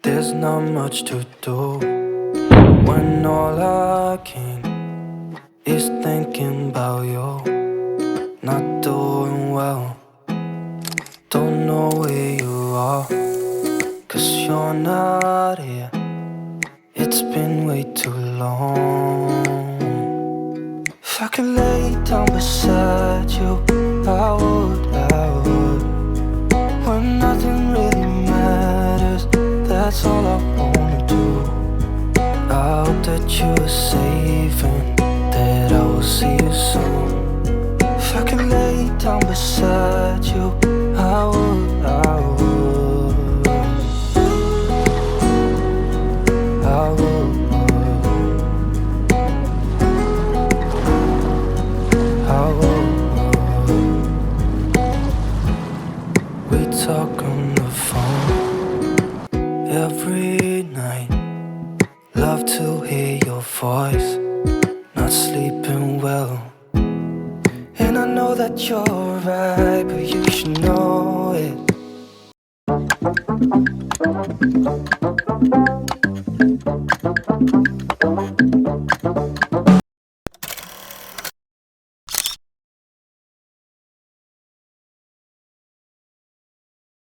There's not much to do when all I can is thinking about you. Not doing well, don't know where you are, 'cause you're not here. It's been way too long. If I could lay down beside you, I would. When nothing really matters, that's all I wanna do. I hope that you are safe and that I will see you soon. If I could lay down beside you, I would. I would. We talk on the phone every night. Love to hear your voice. Not sleeping well, and I know that you're right, but you should know it.